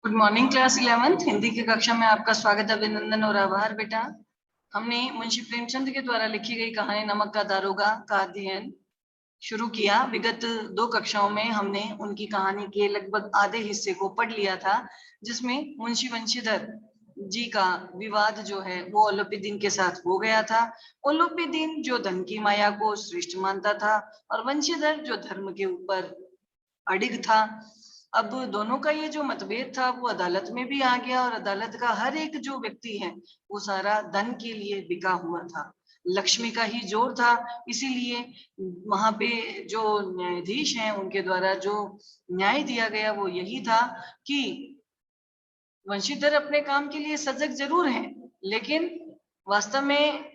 Good morning class 11th Hindi की कक्षा में आपका स्वागत, अभिनंदन और आभार। बेटा, हमने मुंशी प्रेमचंद के द्वारा लिखी गई कहानी नमक का दारोगा का अध्ययन शुरू किया। विगत 2 कक्षाओं में हमने उनकी कहानी के लगभग आधे हिस्से को पढ़ लिया था, जिसमें मुंशी वंशीधर जी का विवाद जो है वो ओलोपीदीन के साथ हो गया था। ओलोपीदीन जो धन की माया को श्रेष्ठ मानता था और वंशीधर जो धर्म के ऊपर अडिग था। अब दोनों का ये जो मतभेद था वो अदालत में भी आ गया और अदालत का हर एक जो व्यक्ति है वो सारा धन के लिए बिका हुआ था। लक्ष्मी का ही जोर था, इसीलिए वहां पे जो न्यायाधीश हैं उनके द्वारा जो न्याय दिया गया वो यही था कि वंशीधर अपने काम के लिए सजग जरूर हैं, लेकिन वास्तव में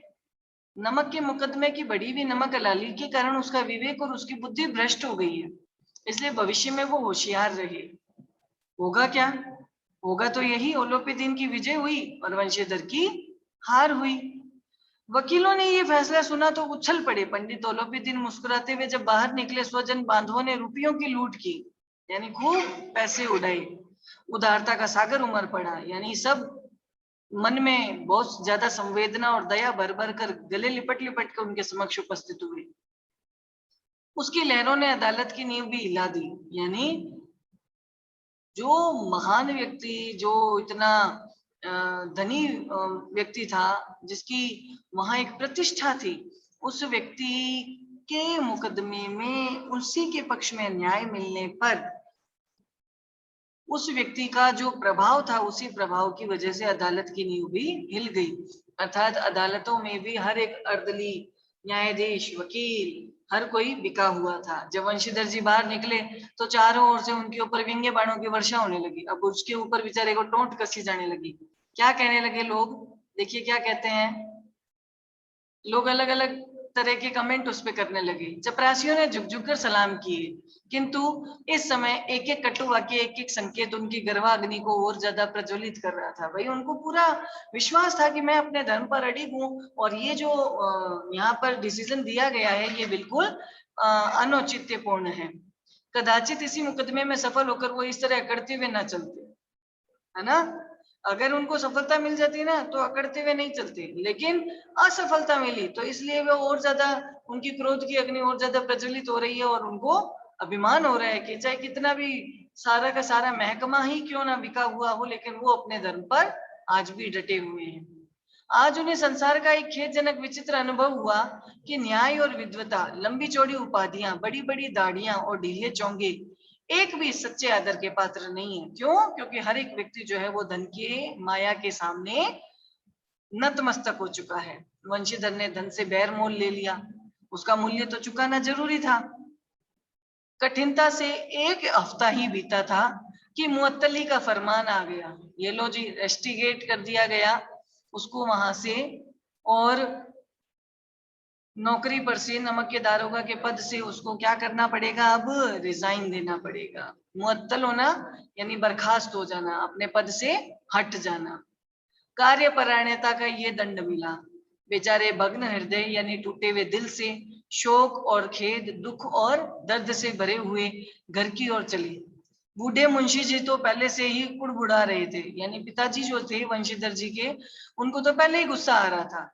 नमक के मुकदमे की बढ़ी हुई नमक हलाली के कारण उसका विवेक और उसकी बुद्धि भ्रष्ट हो गई है, इसलिए भविष्य में वो होशियार रहे। होगा क्या? होगा तो यही, ओलोपीदीन की विजय हुई और वंशीधर की हार हुई। वकीलों ने ये फैसला सुना तो उछल पड़े। पंडित ओलोपीदीन मुस्कुराते हुए जब बाहर निकले, स्वजन बांधवों ने रुपयों की लूट की, यानी खूब पैसे उड़ाए। उदारता का सागर उमड़ पड़ा, यानी सब मन में बहुत ज्यादा संवेदना और दया भर भर कर गले लिपट लिपट कर उनके समक्ष उपस्थित हुए। उसकी लहरों ने अदालत की नींव भी हिला दी, यानी जो महान व्यक्ति, जो इतना धनी व्यक्ति था, जिसकी वहां एक प्रतिष्ठा थी, उस व्यक्ति के मुकदमे में उसी के पक्ष में न्याय मिलने पर उस व्यक्ति का जो प्रभाव था, उसी प्रभाव की वजह से अदालत की नींव भी हिल गई। अर्थात अदालतों में भी हर एक अर्दली, न्यायाधीश, वकील, हर कोई बिका हुआ था। जब वंशीधर जी बाहर निकले तो चारों ओर से उनके ऊपर व्यंग्य बाणों की वर्षा होने लगी। अब उसके ऊपर बेचारे को टोंट कसी जाने लगी। क्या कहने लगे लोग? देखिए क्या कहते हैं लोग, अलग अलग तरह के कमेंट उस पे करने लगे। चपरासियों ने झुक झुक कर सलाम किए, किंतु इस समय एक एक कटु वाक्य, एक एक संकेत उनकी गर्वाग्नि को और ज्यादा प्रज्वलित कर रहा था। भाई, उनको पूरा विश्वास था कि मैं अपने धर्म पर अडिग हूँ और ये जो यहाँ पर डिसीजन दिया गया है ये बिल्कुल अनौचित्यपूर्ण है। कदाचित इसी मुकदमे में सफल होकर वो इस तरह अकड़ते हुए ना चलते, है ना। अगर उनको सफलता मिल जाती ना तो अकड़ते हुए नहीं चलते, लेकिन असफलता मिली तो इसलिए वो और ज्यादा, उनकी क्रोध की अग्नि और ज्यादा प्रज्वलित हो रही है और उनको अभिमान हो रहा है कि चाहे कितना भी सारा का सारा महकमा ही क्यों ना बिका हुआ हो, लेकिन वो अपने धर्म पर आज भी डटे हुए हैं। आज उन्हें संसार का एक खेदजनक विचित्र अनुभव हुआ कि न्याय और विद्वता, लंबी चौड़ी उपाधियां, बड़ी बड़ी दाढ़ियां और ढीले चोंगे एक भी सच्चे आदर के पात्र नहीं है। क्यों? क्योंकि हर एक व्यक्ति जो है वो धन के माया के सामने नतमस्तक हो चुका है। वंशीधर ने धन से बैर मोल ले लिया, उसका मूल्य तो चुकाना जरूरी था। कठिनता से एक हफ्ता ही बीता था कि मुअत्तली का फरमान आ गया। ये लो जी, रेस्टिगेट कर दिया गया उसको वहां से, और नौकरी पर से, नमक के दारोगा के पद से उसको क्या करना पड़ेगा? अब रिजाइन देना पड़ेगा। मुअत्तल होना यानी बर्खास्त हो जाना, अपने पद से हट जाना। कार्यपरायणता का ये दंड मिला। बेचारे भग्न हृदय यानी टूटे हुए दिल से, शोक और खेद, दुख और दर्द से भरे हुए घर की ओर चले। बूढ़े मुंशी जी तो पहले से ही कुड़बुड़ा रहे थे, यानी पिताजी जो थे वंशीधर जी के, उनको तो पहले ही गुस्सा आ रहा था।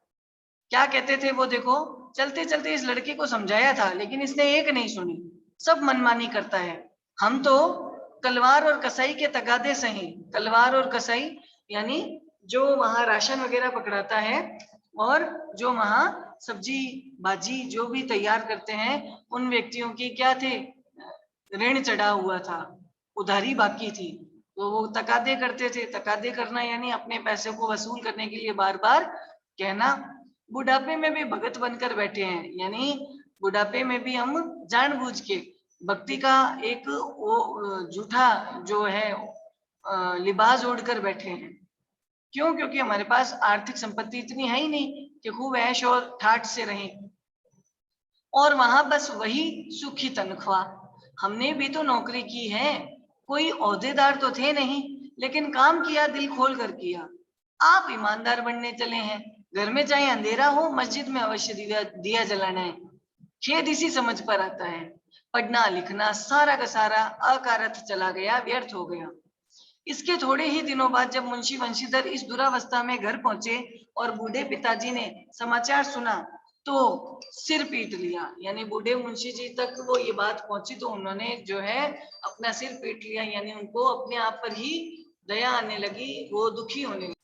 क्या कहते थे वो? देखो, चलते चलते इस लड़के को समझाया था लेकिन इसने एक नहीं सुनी, सब मनमानी करता है। हम तो कलवार और कसाई के तगादे सही। कलवार और कसाई यानी जो वहां राशन वगैरह पकड़ाता है और जो वहां सब्जी भाजी जो भी तैयार करते हैं, उन व्यक्तियों की क्या थे? ऋण चढ़ा हुआ था, उधारी बाकी थी, तो वो तकादे करते थे। तकादे करना यानी अपने पैसे को वसूल करने के लिए बार बार कहना। बुढ़ापे में भी भगत बनकर बैठे हैं, यानी बुढ़ापे में भी हम जानबूझ के भक्ति का एक वो झूठा जो है लिबास ओढ़कर बैठे हैं। क्यों? क्योंकि हमारे पास आर्थिक संपत्ति इतनी है ही नहीं कि खूब ऐश और ठाठ से रहें, और वहां बस वही सुखी तनख्वाह। हमने भी तो नौकरी की है, कोई ओहदेदार तो थे नहीं, लेकिन काम किया, दिल खोल कर किया। आप ईमानदार बनने चले हैं, घर में चाहे अंधेरा हो, मस्जिद में अवश्य दिया जलाना है। खेद इसी समझ पर आता है। पढ़ना लिखना सारा का सारा अकारथ चला गया, व्यर्थ हो गया। इसके थोड़े ही दिनों बाद जब मुंशी वंशीधर इस दुरावस्था में घर पहुंचे और बूढ़े पिताजी ने समाचार सुना तो सिर पीट लिया। यानी बूढ़े मुंशी जी तक वो ये बात पहुंची तो उन्होंने जो है अपना सिर पीट लिया, यानी उनको अपने आप पर ही दया आने लगी, वो दुखी होने लगी।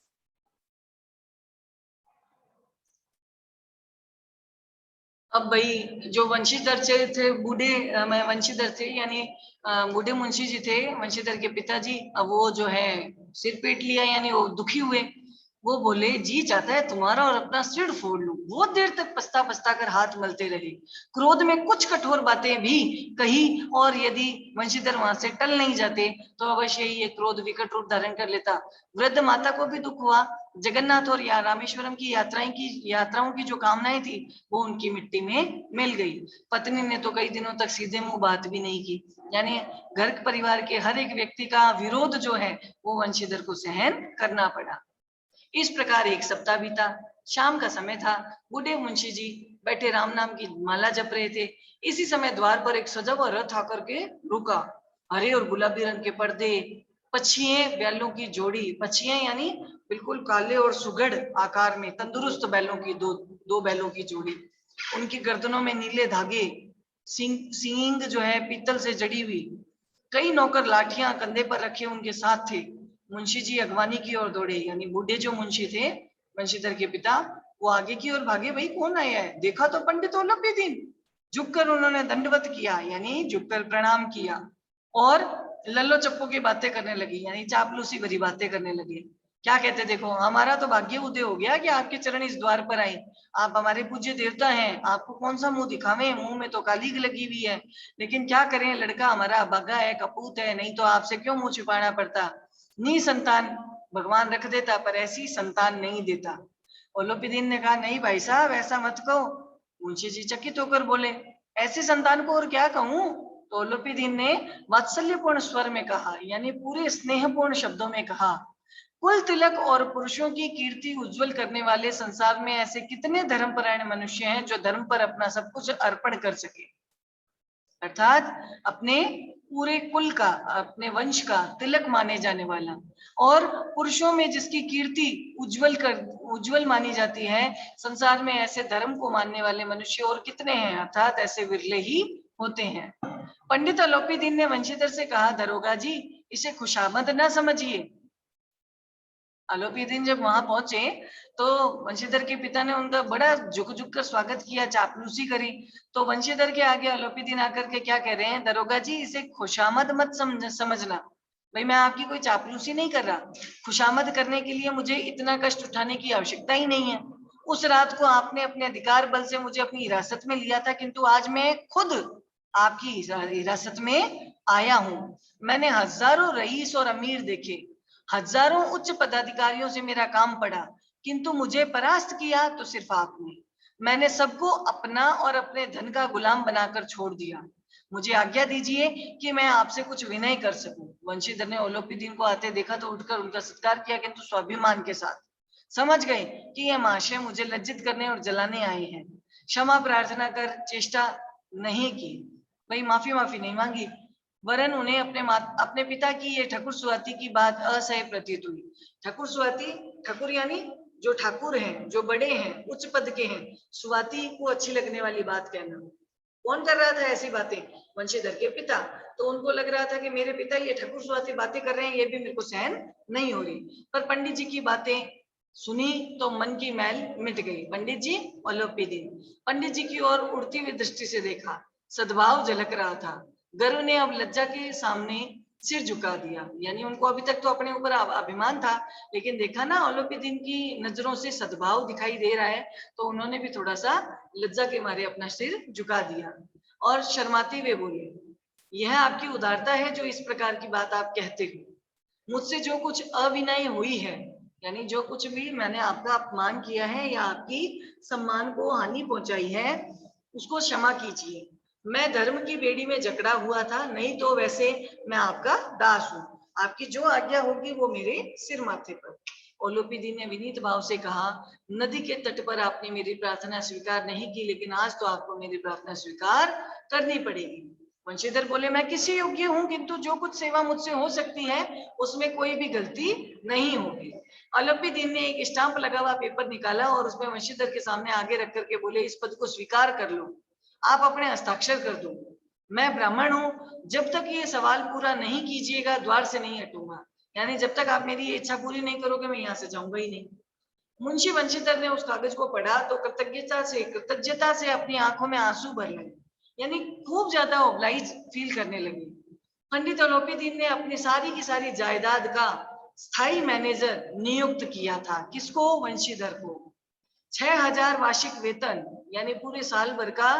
अब भाई जो वंशीधर थे बूढ़े वंशीधर थे, यानी बूढ़े मुंशी जी थे वंशीधर के पिताजी, अब वो जो है सिर पीट लिया, यानी वो दुखी हुए। वो बोले जी चाहता है तुम्हारा और अपना सिर फोड़ लूं। बहुत देर तक पछता पछता कर हाथ मलते रहे, क्रोध में कुछ कठोर बातें भी कही, और यदि वंशीधर वहां से टल नहीं जाते तो अवश्य ही ये क्रोध विकट रूप धारण कर लेता। वृद्ध माता को भी दुख हुआ। जगन्नाथ और या रामेश्वरम की यात्राओं की जो कामनाएं थी वो उनकी मिट्टी में मिल गई। पत्नी ने तो कई दिनों तक सीधे मुंह बात भी नहीं की, यानी घर परिवार के हर एक व्यक्ति का विरोध जो है वो वंशीधर को सहन करना पड़ा। इस प्रकार एक सप्ताह बीता। शाम का समय था। बूढ़े मुंशी जी बैठे राम नाम की माला जप रहे थे। इसी समय द्वार पर एक सजा हुआ रथ आकर के रुका। हरे और गुलाबी रंग के पर्दे, पछिए बैलों की जोड़ी, पछिए यानी बिल्कुल काले और सुगढ़ आकार में तंदुरुस्त बैलों की दो दो बैलों की जोड़ी, उनकी गर्दनों में नीले धागे, सींग जो है पीतल से जड़ी हुई। कई नौकर लाठियां कंधे पर रखे उनके साथ थे। मुंशी जी अगवानी की ओर दौड़े, यानी बूढ़े जो मुंशी थे वंशीधर के पिता, वो आगे की ओर भागे। भाई कौन आया है? देखा तो पंडित ओलंपियदीन। झुककर उन्होंने दंडवत किया, यानी झुककर प्रणाम किया, और लल्लो चप्पू की बातें करने लगी, यानी चापलूसी भरी बातें करने लगे। क्या कहते, देखो हमारा तो भाग्य उदय हो गया कि आपके चरण इस द्वार पर आए। आप हमारे पूज्य देवता हैं, आपको कौन सा मुंह दिखावे, मुंह में तो काली लगी हुई है। लेकिन क्या करें, लड़का हमारा अभागा है, कपूत है, नहीं तो आपसे क्यों मुंह छिपाना पड़ता। नी संतान भगवान रख देता पर ऐसी संतान नहीं देता। ओलोपीदीन ने कहा, नहीं भाई साहब ऐसा मत कहो। मुंशी जी चकित होकर बोले, ऐसी संतान को और क्या कहूं। तो ओलोपीदीन ने वात्सल्यपूर्ण स्वर में कहा, यानी पूरे स्नेहपूर्ण शब्दों में कहा, कुल तिलक और पुरुषों की कीर्ति उज्जवल करने वाले संसार में ऐसे कितने धर्मपरायण मनुष्य हैं जो धर्म पर अपना सब कुछ अर्पण कर सके। अर्थात अपने पूरे कुल का, अपने वंश का तिलक माने जाने वाला, और पुरुषों में जिसकी कीर्ति उज्जवल मानी जाती है। संसार में ऐसे धर्म को मानने वाले मनुष्य और कितने हैं, अर्थात ऐसे विरले ही होते हैं। पंडित अलोपीदीन ने वंशीधर से कहा, दरोगा जी इसे खुशामद न समझिए। अलोपीदीन जब वहां पहुंचे तो वंशीधर के पिता ने उनका बड़ा झुक झुक कर स्वागत किया, चापलूसी करी। तो वंशीधर के आगे अलोपीदीन आकर के क्या कह रहे हैं, दरोगा जी इसे खुशामद मत समझना। भाई मैं आपकी कोई चापलूसी नहीं कर रहा, खुशामद करने के लिए मुझे इतना कष्ट उठाने की आवश्यकता ही नहीं है। उस रात को आपने अपने अधिकार बल से मुझे अपनी हिरासत में लिया था, किंतु आज मैं खुद आपकी हिरासत में आया हूं। मैंने हजारों रईस और अमीर देखे, हजारों उच्च पदाधिकारियों से मेरा काम पड़ा, किंतु मुझे परास्त किया तो सिर्फ आपने। मैंने सबको अपना और अपने धन का गुलाम बनाकर छोड़ दिया। मुझे आज्ञा दीजिए कि मैं आपसे कुछ विनय कर सकूं। वंशीधर ने ओलोपीदीन को आते देखा तो उठकर उनका सत्कार किया, किंतु स्वाभिमान के साथ। समझ गए कि ये महाशय मुझे लज्जित करने और जलाने आए हैं। क्षमा प्रार्थना कर चेष्टा नहीं की, भाई माफी नहीं मांगी, वरन उन्हें अपने पिता की ये ठाकुर सुहाती की बात असह्य प्रतीत हुई। ठाकुर सुहाती, ठाकुर यानी जो ठाकुर हैं, जो बड़े हैं, उच्च पद के हैं, सुहाती को अच्छी लगने वाली बात कहना। कौन कर रहा था ऐसी बातें? वंशीधर के पिता। तो उनको लग रहा था कि मेरे पिता ये ठाकुर सुहाती बातें कर रहे हैं, ये भी मेरे को सहन नहीं हो रही। पर पंडित जी की बातें सुनी तो मन की मैल मिट गई। पंडित जी ओलोपीदीन पंडित जी की ओर उड़ती हुई दृष्टि से देखा, सद्भाव झलक रहा था। गर्व ने अब लज्जा के सामने सिर झुका दिया, यानी उनको अभी तक तो अपने ऊपर अभिमान था, लेकिन देखा ना ओलोपीदीन की नजरों से सद्भाव दिखाई दे रहा है, तो उन्होंने भी थोड़ा सा लज्जा के मारे अपना सिर झुका दिया और शर्माते हुए बोले, यह आपकी उदारता है जो इस प्रकार की बात आप कहते हो। मुझसे जो कुछ अविनय हुई है, यानी जो कुछ भी मैंने आपका अपमान किया है या आपकी सम्मान को हानि पहुंचाई है, उसको क्षमा कीजिए। मैं धर्म की बेड़ी में जकड़ा हुआ था, नहीं तो वैसे मैं आपका दास हूँ। आपकी जो आज्ञा होगी वो मेरे सिर माथे पर। ओलोपीदी ने विनीत भाव से कहा, नदी के तट पर आपने मेरी प्रार्थना स्वीकार नहीं की, लेकिन आज तो आपको मेरी प्रार्थना स्वीकार करनी पड़ेगी। वंशीधर बोले, मैं किसी योग्य हूँ, किंतु जो कुछ सेवा मुझसे हो सकती है उसमें कोई भी गलती नहीं होगी। अलोपीदीन ने एक स्टाम्प लगा हुआ पेपर निकाला और उसमें वंशीधर के सामने आगे रख करके बोले, इस पद को स्वीकार कर लो, आप अपने हस्ताक्षर कर दो। मैं ब्राह्मण हूँ, जब तक ये सवाल पूरा नहीं कीजिएगा द्वार से नहीं हटूंगा। यानी जब तक आप मेरी इच्छा पूरी नहीं करोगे मैं यहाँ से जाऊंगा ही नहीं। मुंशी वंशीधर ने उस कागज को पढ़ा तो कृतज्ञता से अपनी आंखों में आंसू भर लगे, यानी खूब ज्यादा ओब्लाइज फील करने लगी। पंडित अलोपीदीन ने अपनी सारी की सारी जायदाद का स्थायी मैनेजर नियुक्त किया था। किसको? वंशीधर को। 6,000 वार्षिक वेतन, यानी पूरे साल भर का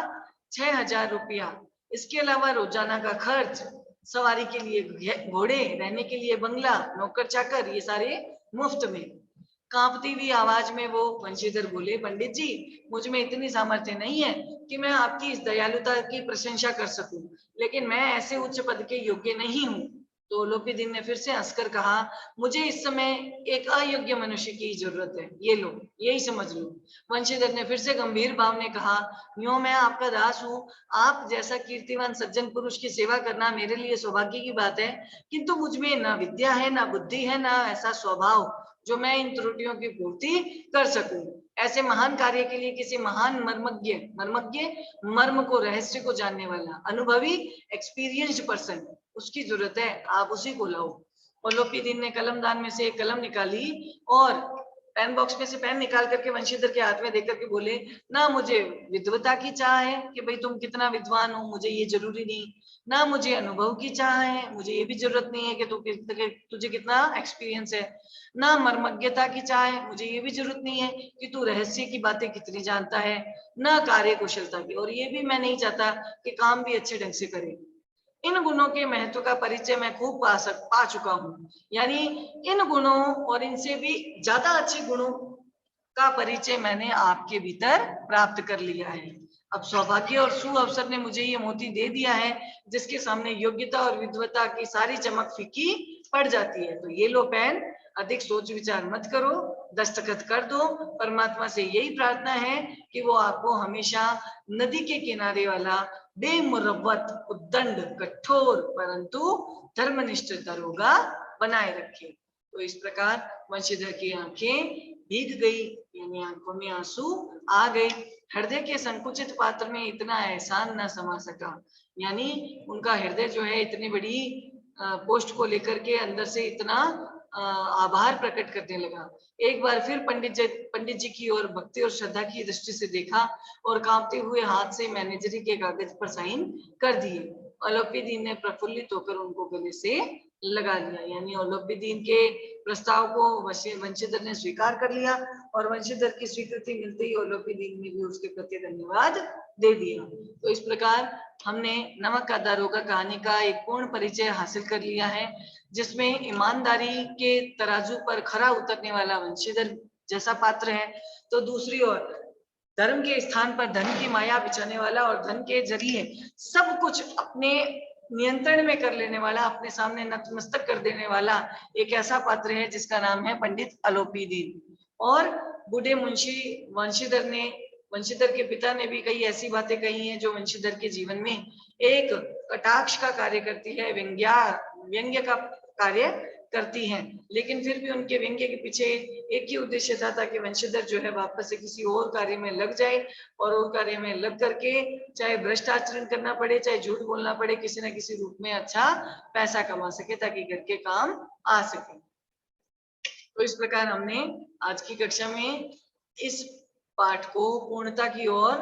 6,000 रुपया। इसके अलावा रोजाना का खर्च, सवारी के लिए घोड़े, रहने के लिए बंगला, नौकर चाकर, ये सारे मुफ्त में। कांपती हुई आवाज में वो वंशीधर बोले, पंडित जी, मुझ में इतनी सामर्थ्य नहीं है कि मैं आपकी इस दयालुता की प्रशंसा कर सकूं, लेकिन मैं ऐसे उच्च पद के योग्य नहीं हूं। तो अलोपीदीन ने फिर से हंसकर कहा, मुझे इस समय एक अयोग्य मनुष्य की जरूरत है, ये लो, यही समझ लो। वंशीधर ने फिर से गंभीर भाव ने कहा, यूं मैं आपका दास हूं, आप जैसा कीर्तिवान सज्जन पुरुष की सेवा करना मेरे लिए सौभाग्य की बात है, किंतु मुझ में ना विद्या है, ना बुद्धि है, ना ऐसा स्वभाव जो मैं इन त्रुटियों की पूर्ति कर सकूं। ऐसे महान कार्य के लिए किसी महान मर्मज्ञ मर्मज्ञ मर्म को, रहस्य को जानने वाला, अनुभवी, एक्सपीरियंस्ड पर्सन, उसकी जरूरत है, आप उसी को लाओ। और लोपीदीन ने कलमदान में से एक कलम निकाली और पेन बॉक्स में से पेन निकाल करके वंशीधर के हाथ में देकर के बोले, ना मुझे विद्वता की चाह है कि भाई तुम कितना विद्वान हो, मुझे ये जरूरी नहीं, ना मुझे अनुभव की चाह है, मुझे ये भी जरूरत नहीं है कि तुझे कितना एक्सपीरियंस है, ना मर्मज्ञता की चाह है, मुझे ये भी जरूरत नहीं है कि तू रहस्य की बातें कितनी जानता है, ना कार्य कुशलता की, और ये भी मैं नहीं चाहता कि काम भी अच्छे ढंग से करे। इन गुणों के महत्व का परिचय मैं खूब पा चुका हूँ, यानी इन गुणों और इनसे भी ज्यादा अच्छे गुणों का परिचय मैंने आपके भीतर प्राप्त कर लिया है। अब सौभाग्य और सुअवसर ने मुझे ये मोती दे दिया है जिसके सामने योग्यता और विद्वता की सारी चमक फीकी पड़ जाती है। तो ये लो पेन, अधिक सोच विचार मत करो, दस्तखत कर दो। परमात्मा से यही प्रार्थना है कि वो आपको हमेशा नदी के किनारे वाला बेमुरव्वत, उद्दंड, कठोर परंतु धर्मनिष्ठ दरोगा बनाए रखे। तो इस प्रकार वंशीधर की आंखें भीग गई, यानी आंखों में आंसू आ गए। हृदय के संकुचित पात्र में इतना एहसान न समा सका, यानी उनका हृदय जो है इतनी बड़ी पोस्ट को लेकर के अंदर से इतना आभार प्रकट करने लगा। एक बार फिर पंडित जी की ओर भक्ति और श्रद्धा की दृष्टि से देखा और कांपते हुए हाथ से मैनेजरी के कागज पर साइन कर दिए। अलोपीदीन ने प्रफुल्लित होकर उनको गले से लगा लिया, यानी अलोपीदीन के प्रस्ताव को वंशीधर ने स्वीकार कर लिया और वंशीधर की स्वीकृति मिलते ही अलोपीदीन ने भी उसके प्रति धन्यवाद दे दिया। तो इस प्रकार हमने नमक का दारोगा कहानी का एक पूर्ण परिचय हासिल कर लिया है, जिसमें ईमानदारी के तराजू पर खरा उतरने वाला वंशीधर जैसा पात्र है, तो दूसरी ओर धर्म के स्थान पर धन की माया बिछाने वाला और धन के जरिए सब कुछ अपने नियंत्रण में कर लेने वाला, अपने सामने नतमस्तक कर देने वाला एक ऐसा पात्र है जिसका नाम है पंडित अलोपीदीन। और बूढ़े मुंशी वंशीधर के पिता ने भी कई ऐसी बातें कही हैं जो वंशीधर के जीवन में एक कटाक्ष का कार्य करती है, व्यंग्य का कार्य करती हैं, लेकिन फिर भी उनके व्यंग्य के पीछे एक ही उद्देश्य था ताकि वंशीधर जो है वापस से किसी और कार्य में लग जाए और वो कार्य में लग करके चाहे भ्रष्ट आचरण करना पड़े, चाहे झूठ बोलना पड़े, किसी न किसी रूप में अच्छा पैसा कमा सके ताकि घर के काम आ सके। तो इस प्रकार हमने आज की कक्षा में इस पाठ को पूर्णता की ओर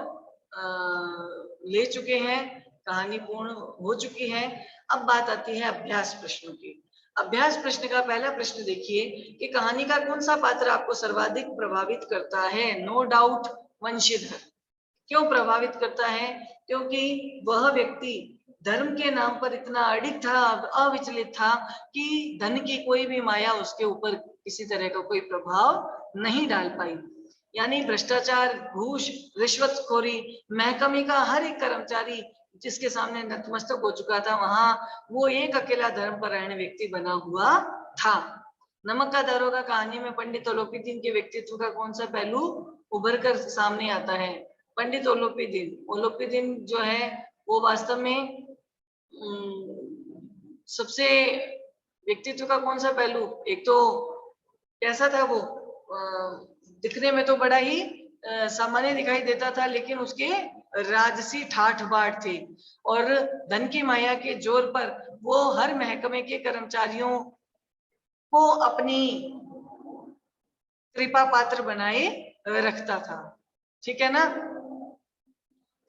ले चुके हैं, कहानी पूर्ण हो चुकी है। अब बात आती है अभ्यास प्रश्नों की। अभ्यास प्रश्न का पहला प्रश्न देखिए कि कहानी का कौन सा पात्र आपको सर्वाधिक प्रभावित करता है। No doubt Vanshidhar. क्यों प्रभावित करता है? क्योंकि वह व्यक्ति धर्म के नाम पर इतना अडिग था, अविचलित था कि धन की कोई भी माया उसके ऊपर किसी तरह का कोई प्रभाव नहीं डाल पाई। यानी भ्रष्टाचार, घूस, रिश्वतखोरी, महकमे का हर एक कर्मचारी जिसके सामने नतमस्तक हो चुका था, वहां वो एक अकेला धर्म परायण व्यक्ति बना हुआ था। नमक का दारोगा कहानी में पंडित अलोपीदीन के व्यक्तित्व का कौन सा पहलू उभर कर सामने आता है? पंडित ओलोपीदीन जो है वो वास्तव में सबसे व्यक्तित्व का कौन सा पहलू? एक तो कैसा था वो, दिखने में तो बड़ा ही सामान्य दिखाई देता था, लेकिन उसके राजसी ठाठ बाट थे और धन की माया के जोर पर वो हर महकमे के कर्मचारियों को अपनी कृपा पात्र बनाए रखता था। ठीक है ना?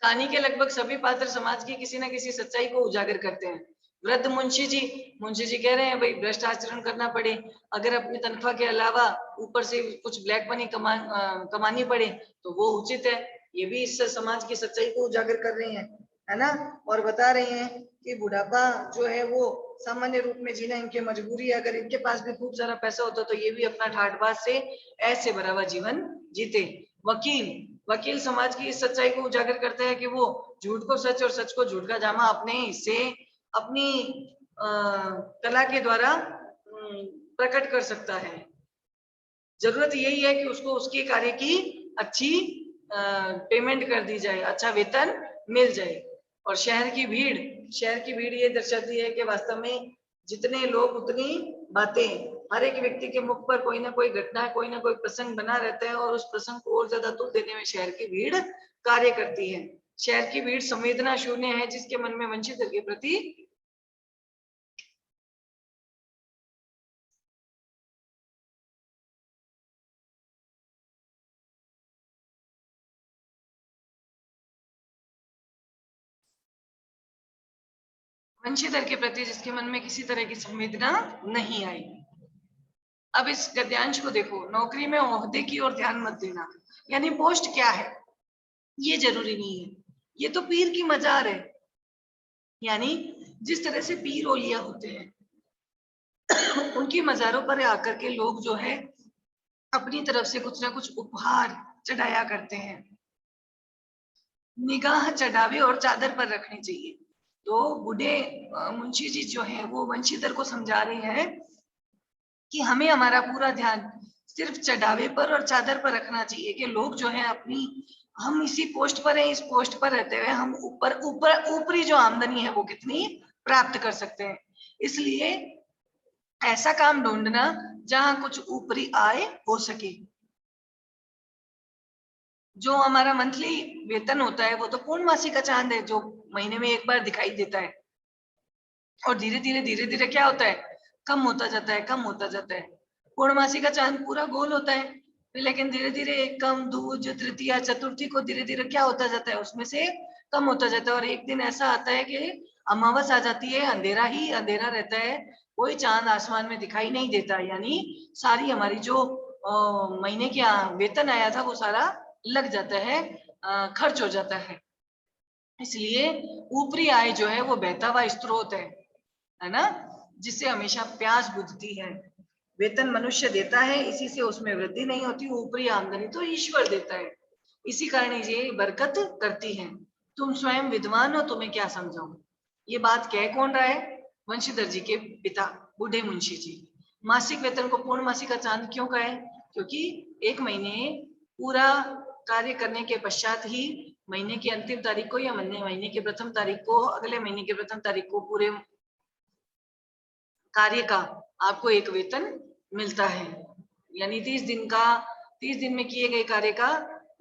कहानी के लगभग सभी पात्र समाज की किसी न किसी सच्चाई को उजागर करते हैं। वृद्ध मुंशी जी कह रहे हैं भाई भ्रष्ट आचरण करना पड़े, अगर अपनी तनख्वाह के अलावा ऊपर से कुछ ब्लैक मनी कमानी पड़े तो वो उचित है। ये भी इस समाज की सच्चाई को उजागर कर रहे हैं, है ना? और बता रहे हैं कि बुढ़ापा जो है वो सामान्य रूप में जीना इनकी मजबूरी है। अगर इनके पास भी खूब सारा पैसा होता तो ये भी अपना ठाठबाज से ऐसे भरा हुआ जीवन जीते। वकील समाज की इस सच्चाई को उजागर करते हैं कि वो झूठ को सच और सच को झूठ का जामा अपने हिस्से अपनी कला के द्वारा प्रकट कर सकता है। जरूरत यही है कि उसको उसके कार्य की अच्छी पेमेंट कर दी जाए, अच्छा वेतन मिल जाए। और शहर की भीड़ ये दर्शाती है कि वास्तव में जितने लोग उतनी बातें। हर एक व्यक्ति के मुख पर कोई ना कोई घटना, कोई ना कोई प्रसंग बना रहता है और उस प्रसंग को और ज्यादा तुल देने में शहर की भीड़ कार्य करती है। शहर की भीड़ संवेदना शून्य है, जिसके मन में वंचित के प्रति वंशीधर के प्रति जिसके मन में किसी तरह की संवेदना नहीं आई। अब इस गद्यांश को देखो, नौकरी में ओहदे की ओर ध्यान मत देना, यानी पोस्ट क्या है ये जरूरी नहीं है, ये तो पीर की मजार है। यानी जिस तरह से पीर औलिया होते हैं उनकी मजारों पर आकर के लोग जो है अपनी तरफ से कुछ ना कुछ उपहार चढ़ाया करते हैं। निगाह चढ़ावे और चादर पर रखनी चाहिए। तो बूढ़े मुंशी जी जो है वो वंशीधर को समझा रहे हैं कि हमें हमारा पूरा ध्यान सिर्फ चढ़ावे पर और चादर पर रखना चाहिए कि लोग जो है अपनी, हम इसी पोस्ट पर हैं, इस पोस्ट पर रहते हुए हम ऊपर ऊपर ऊपरी जो आमदनी है वो कितनी प्राप्त कर सकते हैं। इसलिए ऐसा काम ढूंढना जहां कुछ ऊपरी आय हो सके। जो हमारा मंथली वेतन होता है वो तो पूर्णमासी का चांद है जो महीने में एक बार दिखाई देता है और धीरे धीरे क्या होता है, कम होता जाता है, कम होता जाता है। पूर्णमासी का चांद पूरा गोल होता है, लेकिन धीरे धीरे एकम दूज तृतीया चतुर्थी को धीरे धीरे क्या होता जाता है, उसमें से कम होता जाता है। और एक दिन ऐसा आता है कि अमावस आ जाती है, अंधेरा ही अंधेरा रहता है, कोई चांद आसमान में दिखाई नहीं देता। यानी सारी हमारी जो महीने के वेतन आया था वो सारा लग जाता है, खर्च हो जाता है। इसलिए ऊपरी आय जो है वो बहता हुआ स्त्रोत है ना, जिससे हमेशा प्यास बुझती है। वेतन मनुष्य देता है, इसी से उसमें वृद्धि नहीं होती, ऊपरी आमदनी तो ईश्वर देता है, इसी कारण ये बरकत करती है। तुम स्वयं विद्वान हो, तुम्हें क्या समझाऊं। ये बात कह कौन रहा है? वंशीधर जी के पिता बूढ़े मुंशी जी। मासिक वेतन को पूर्ण मासिक का चांद क्यों कहे? क्योंकि एक महीने पूरा कार्य करने के पश्चात ही महीने की अंतिम तारीख को या महीने के प्रथम तारीख को, अगले महीने के प्रथम तारीख को पूरे कार्य का आपको एक वेतन मिलता है। यानी 30 दिन में किए गए कार्य का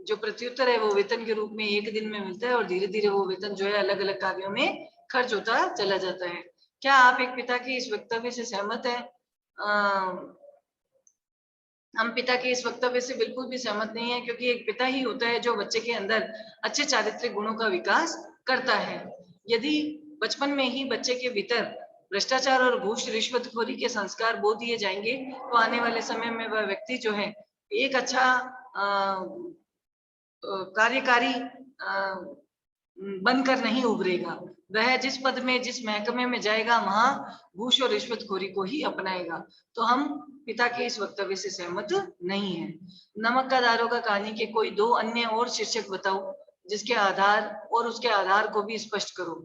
जो प्रत्युत्तर है वो वेतन के रूप में एक दिन में मिलता है और धीरे धीरे वो वेतन जो है अलग अलग कार्यों में खर्च होता चला जाता है। क्या आप एक पिता के इस वक्तव्य से सहमत हैं? हम पिता के इस वक्तव्य से बिल्कुल भी सहमत नहीं है, क्योंकि एक पिता ही होता है जो बच्चे के अंदर अच्छे चारित्रिक गुणों का विकास करता है। यदि बचपन में ही बच्चे के भीतर भ्रष्टाचार और घूस रिश्वतखोरी के संस्कार बो दिए जाएंगे तो आने वाले समय में वह व्यक्ति जो है एक अच्छा कार्यकारी बनकर नहीं उभरेगा। वह जिस पद में, जिस महकमे में जाएगा वहां घूस और रिश्वतखोरी को ही अपनाएगा। तो हम पिता के इस वक्तव्य से सहमत नहीं है। नमक का दारोगा कहानी के कोई दो अन्य और शीर्षक बताओ जिसके आधार और उसके आधार को भी स्पष्ट करो।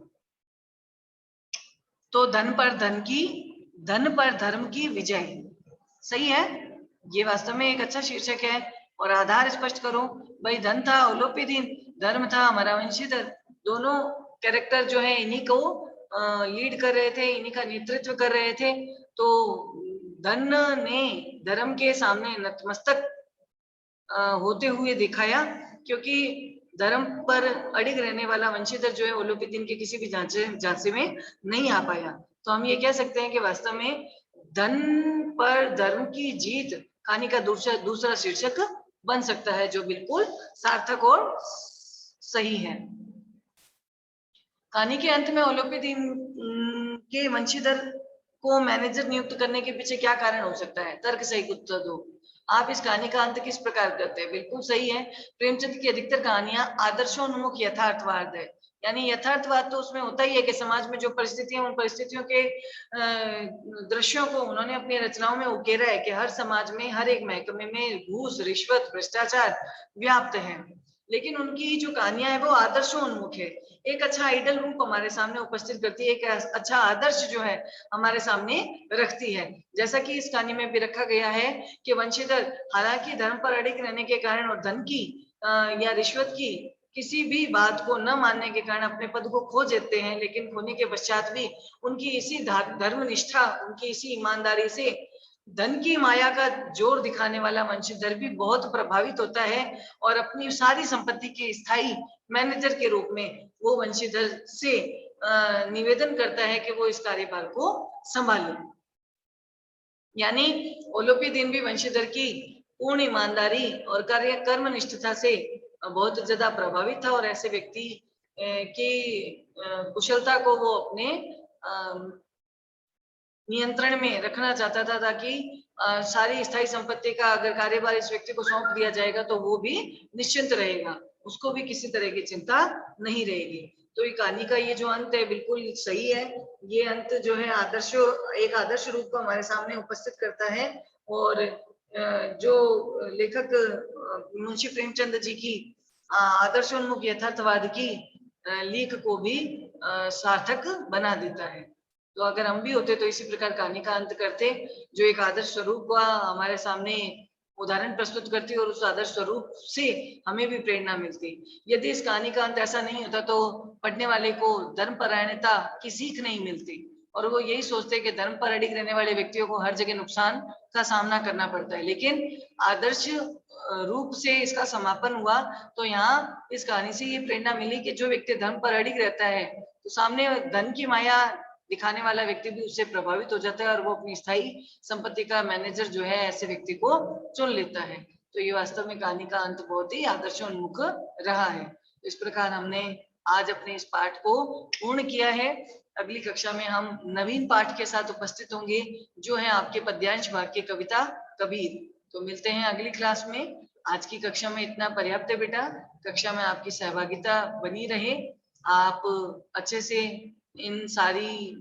तो धन पर धर्म की विजय, सही है, ये वास्तव में एक अच्छा शीर्षक है। और आधार स्पष्ट करो। भाई धन था अवलोपी दिन, धर्म था हमारा वंशीधर, दोनों कैरेक्टर जो है इन्हीं को लीड कर रहे थे, इन्हीं का नेतृत्व कर रहे थे। तो धन ने धर्म के सामने नतमस्तक होते हुए दिखाया, क्योंकि धर्म पर अडिग रहने वाला वंशीधर जो है ओलोपीदिन के किसी भी झांसे में नहीं आ पाया। तो हम ये कह सकते हैं कि वास्तव में धन पर धर्म की जीत कहानी का दूसरा शीर्षक बन सकता है, जो बिल्कुल सार्थक और सही है। कहानी के अंत में ओलोपीदिन के वंशीधर को मैनेजर नियुक्त करने के पीछे क्या कारण हो सकता है? तर्क सही उत्तर दो। आप इस कहानी का अंत किस प्रकार करते हैं? बिल्कुल सही है, प्रेमचंद की अधिकतर कहानियां आदर्शोन्मुख यथार्थवाद है। यानी यथार्थवाद तो उसमें होता ही है कि समाज में जो परिस्थितियां, उन परिस्थितियों के दृश्यों को उन्होंने अपनी रचनाओं में उकेरा है कि हर समाज में, हर एक महकमे में घूस, रिश्वत, भ्रष्टाचार व्याप्त है। लेकिन उनकी जो कहानियां है वो आदर्शोन्मुख है, एक अच्छा आइडल रूप हमारे सामने उपस्थित करती है, एक अच्छा आदर्श जो है हमारे सामने रखती है। जैसा कि इस कहानी में भी रखा गया है कि वंशीधर हालांकि धर्म पर अडिग रहने के कारण और धन की या रिश्वत की किसी भी बात को न मानने के कारण अपने पद को खो देते हैं, लेकिन खोने के पश्चात भी उनकी इसी धर्म निष्ठा, उनकी इसी ईमानदारी से धन की माया का जोर दिखाने वाला वंशीधर भी बहुत प्रभावित होता है और अपनी सारी संपत्ति के स्थायी मैनेजर के रूप में वो वंशीधर से निवेदन करता है कि वो इस कार्यभार को संभाले। यानी ओलोपीदिन भी वंशीधर की पूर्ण ईमानदारी और कर्मनिष्ठता से बहुत ज्यादा प्रभावित था और ऐसे व्यक्ति की कुशलता को वो अपने नियंत्रण में रखना चाहता था, ताकि सारी स्थायी संपत्ति का अगर कार्यभार इस व्यक्ति को सौंप दिया जाएगा तो वो भी निश्चिंत रहेगा, उसको भी किसी तरह की चिंता नहीं रहेगी। तो ये कहानी का ये जो अंत है बिल्कुल सही है। ये अंत जो है एक आदर्श रूप को हमारे सामने उपस्थित करता है और जो लेखक मुंशी प्रेमचंद जी की आदर्शोन्मुख यथार्थवाद की लेख को भी सार्थक बना देता है। तो अगर हम भी होते तो इसी प्रकार कहानी का अंत करते, जो एक आदर्श स्वरूप का हमारे सामने उदाहरण प्रस्तुत करती और उस आदर्श स्वरूप से हमें भी प्रेरणा मिलती। यदि इस कहानी का अंत ऐसा नहीं होता तो पढ़ने वाले को धर्मपरायणता की सीख नहीं मिलती और वो यही सोचते कि धर्म पर अडिग रहने वाले व्यक्तियों को हर जगह नुकसान का सामना करना पड़ता है। लेकिन आदर्श रूप से इसका समापन हुआ तो यहाँ इस कहानी से ये प्रेरणा मिली कि जो व्यक्ति धर्म पर अडिग रहता है तो सामने धन की माया दिखाने वाला व्यक्ति भी उससे प्रभावित हो जाता है और वो अपनी स्थायी संपत्ति का मैनेजर जो है ऐसे व्यक्ति को चुन लेता है। तो ये वास्तव में कहानी का अंत बहुत ही आदर्शोन्मुख रहा है। इस प्रकार हमने आज अपने इस पाठ को पूर्ण किया है। अगली कक्षा में हम नवीन पाठ के साथ उपस्थित होंगे, जो है आपके पद्यांश भाग की कविता कबीर। तो मिलते हैं अगली क्लास में। आज की कक्षा में इतना पर्याप्त है बेटा। कक्षा में आपकी सहभागिता बनी रहे, आप अच्छे से इन सारी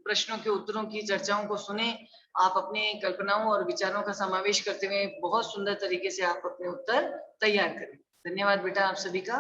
प्रश्नों के उत्तरों की चर्चाओं को सुने, आप अपने कल्पनाओं और विचारों का समावेश करते हुए बहुत सुंदर तरीके से आप अपने उत्तर तैयार करें। धन्यवाद बेटा आप सभी का।